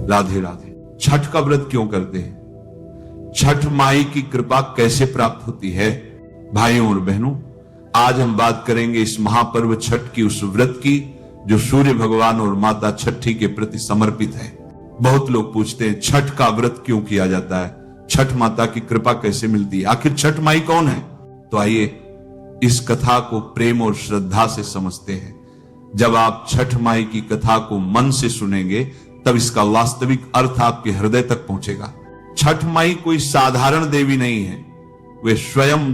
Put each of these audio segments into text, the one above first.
राधे राधे। छठ का व्रत क्यों करते हैं? छठ माई की कृपा कैसे प्राप्त होती है? भाइयों और बहनों, आज हम बात करेंगे इस महापर्व छठ की, उस व्रत की जो सूर्य भगवान और माता छठी के प्रति समर्पित है। बहुत लोग पूछते हैं छठ का व्रत क्यों किया जाता है, छठ माता की कृपा कैसे मिलती है, आखिर छठ माई कौन है? तो आइए इस कथा को प्रेम और श्रद्धा से समझते हैं। जब आप छठ माई की कथा को मन से सुनेंगे तब इसका वास्तविक अर्थ आपके हृदय तक पहुंचेगा। छठ माई कोई साधारण देवी नहीं है, वे स्वयं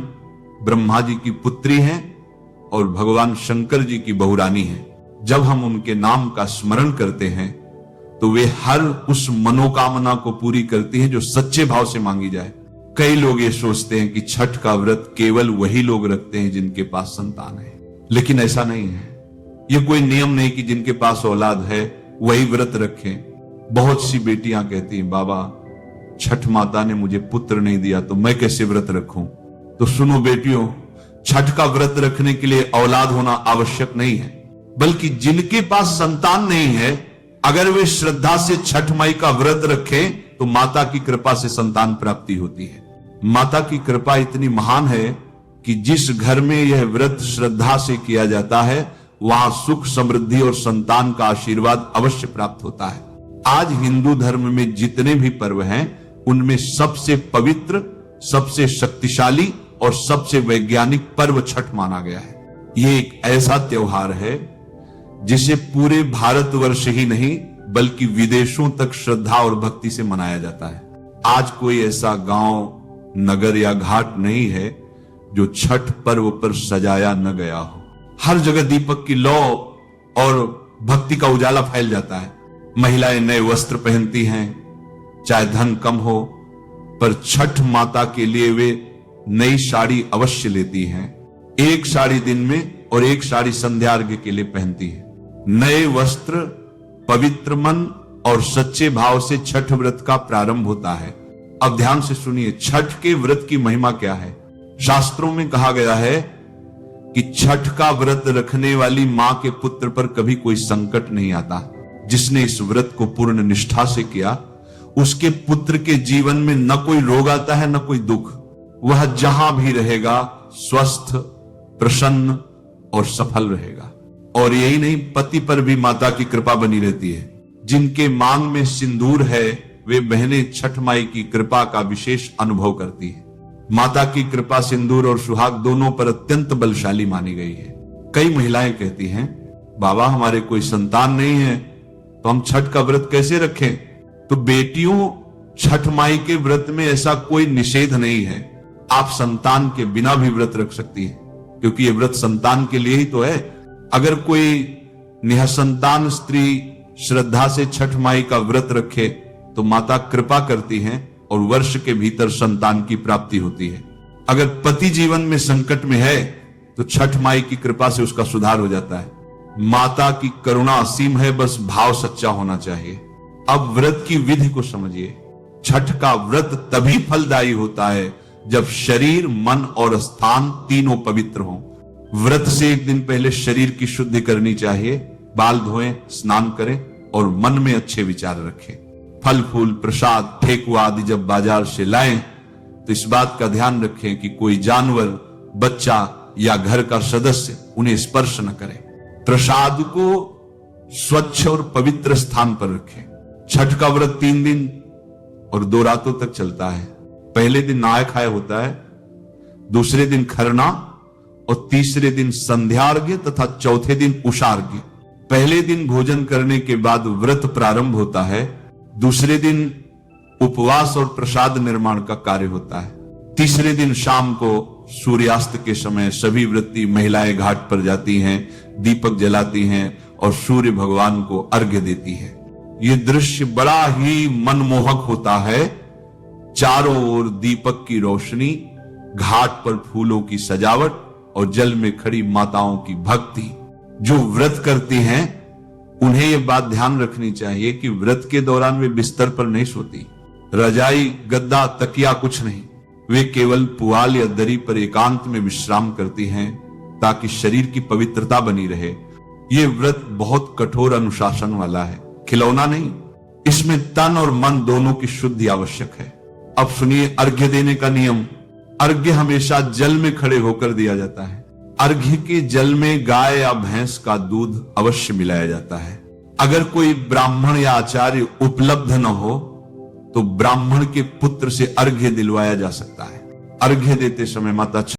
ब्रह्मा जी की पुत्री हैं और भगवान शंकर जी की बहुरानी हैं। जब हम उनके नाम का स्मरण करते हैं तो वे हर उस मनोकामना को पूरी करती हैं जो सच्चे भाव से मांगी जाए। कई लोग ये सोचते हैं कि छठ का व्रत केवल वही लोग रखते हैं जिनके पास संतान है, लेकिन ऐसा नहीं है। ये कोई नियम नहीं कि जिनके पास औलाद है वही व्रत रखें। बहुत सी बेटियां कहती हैं, बाबा छठ माता ने मुझे पुत्र नहीं दिया तो मैं कैसे व्रत रखूं? तो सुनो बेटियों, छठ का व्रत रखने के लिए औलाद होना आवश्यक नहीं है, बल्कि जिनके पास संतान नहीं है अगर वे श्रद्धा से छठ माई का व्रत रखें तो माता की कृपा से संतान प्राप्ति होती है। माता की कृपा इतनी महान है कि जिस घर में यह व्रत श्रद्धा से किया जाता है वहां सुख, समृद्धि और संतान का आशीर्वाद अवश्य प्राप्त होता है। आज हिंदू धर्म में जितने भी पर्व हैं उनमें सबसे पवित्र, सबसे शक्तिशाली और सबसे वैज्ञानिक पर्व छठ माना गया है। यह एक ऐसा त्योहार है जिसे पूरे भारतवर्ष ही नहीं बल्कि विदेशों तक श्रद्धा और भक्ति से मनाया जाता है। आज कोई ऐसा गांव, नगर या घाट नहीं है जो छठ पर्व पर सजाया न गया हो। हर जगह दीपक की लौ और भक्ति का उजाला फैल जाता है। महिलाएं नए वस्त्र पहनती हैं, चाहे धन कम हो, पर छठ माता के लिए वे नई साड़ी अवश्य लेती हैं। एक साड़ी दिन में और एक साड़ी संध्या अर्घ्य के लिए पहनती है। नए वस्त्र, पवित्र मन और सच्चे भाव से छठ व्रत का प्रारंभ होता है। अब ध्यान से सुनिए, छठ के व्रत की महिमा क्या है। शास्त्रों में कहा गया है कि छठ का व्रत रखने वाली मां के पुत्र पर कभी कोई संकट नहीं आता। जिसने इस व्रत को पूर्ण निष्ठा से किया उसके पुत्र के जीवन में न कोई रोग आता है न कोई दुख। वह जहां भी रहेगा स्वस्थ, प्रसन्न और सफल रहेगा। और यही नहीं, पति पर भी माता की कृपा बनी रहती है। जिनके मांग में सिंदूर है वे बहनें छठ माई की कृपा का विशेष अनुभव करती है। माता की कृपा सिंदूर और सुहाग दोनों पर अत्यंत बलशाली मानी गई है। कई महिलाएं कहती हैं, बाबा हमारे कोई संतान नहीं है तो हम छठ का व्रत कैसे रखें? तो बेटियों, छठ माई के व्रत में ऐसा कोई निषेध नहीं है। आप संतान के बिना भी व्रत रख सकती हैं, क्योंकि यह व्रत संतान के लिए ही तो है। अगर कोई निःसंतान स्त्री श्रद्धा से छठ माई का व्रत रखे तो माता कृपा करती हैं और वर्ष के भीतर संतान की प्राप्ति होती है। अगर पति जीवन में संकट में है तो छठ माई की कृपा से उसका सुधार हो जाता है। माता की करुणा असीम है, बस भाव सच्चा होना चाहिए। अब व्रत की विधि को समझिए। छठ का व्रत तभी फलदायी होता है जब शरीर, मन और स्थान तीनों पवित्र हों। व्रत से एक दिन पहले शरीर की शुद्धि करनी चाहिए। बाल धोएं, स्नान करें और मन में अच्छे विचार रखें। फल फूल, प्रसाद, ठेकुआ आदि जब बाजार से लाएं तो इस बात का ध्यान रखें कि कोई जानवर, बच्चा या घर का सदस्य उन्हें स्पर्श न करे। प्रसाद को स्वच्छ और पवित्र स्थान पर रखें। छठ का व्रत 3 दिन और 2 रातों तक चलता है। पहले दिन नहाय खाए होता है, दूसरे दिन खरना और तीसरे दिन संध्यार्घ्य तथा चौथे दिन उषार्घ्य। पहले दिन भोजन करने के बाद व्रत प्रारंभ होता है, दूसरे दिन उपवास और प्रसाद निर्माण का कार्य होता है। तीसरे दिन शाम को सूर्यास्त के समय सभी व्रती महिलाएं घाट पर जाती हैं, दीपक जलाती हैं और सूर्य भगवान को अर्घ्य देती है। यह दृश्य बड़ा ही मनमोहक होता है। चारों ओर दीपक की रोशनी, घाट पर फूलों की सजावट और जल में खड़ी माताओं की भक्ति। जो व्रत करती हैं उन्हें यह बात ध्यान रखनी चाहिए कि व्रत के दौरान वे बिस्तर पर नहीं सोती। रजाई, गद्दा, तकिया कुछ नहीं। वे केवल पुआल या दरी पर एकांत में विश्राम करती हैं ताकि शरीर की पवित्रता बनी रहे। यह व्रत बहुत कठोर अनुशासन वाला है, खिलौना नहीं। इसमें तन और मन दोनों की शुद्धि आवश्यक है। अब सुनिए अर्घ्य देने का नियम। अर्घ्य हमेशा जल में खड़े होकर दिया जाता है। अर्घ्य के जल में गाय या भैंस का दूध अवश्य मिलाया जाता है। अगर कोई ब्राह्मण या आचार्य उपलब्ध न हो तो ब्राह्मण के पुत्र से अर्घ्य दिलवाया जा सकता है। अर्घ्य देते समय माता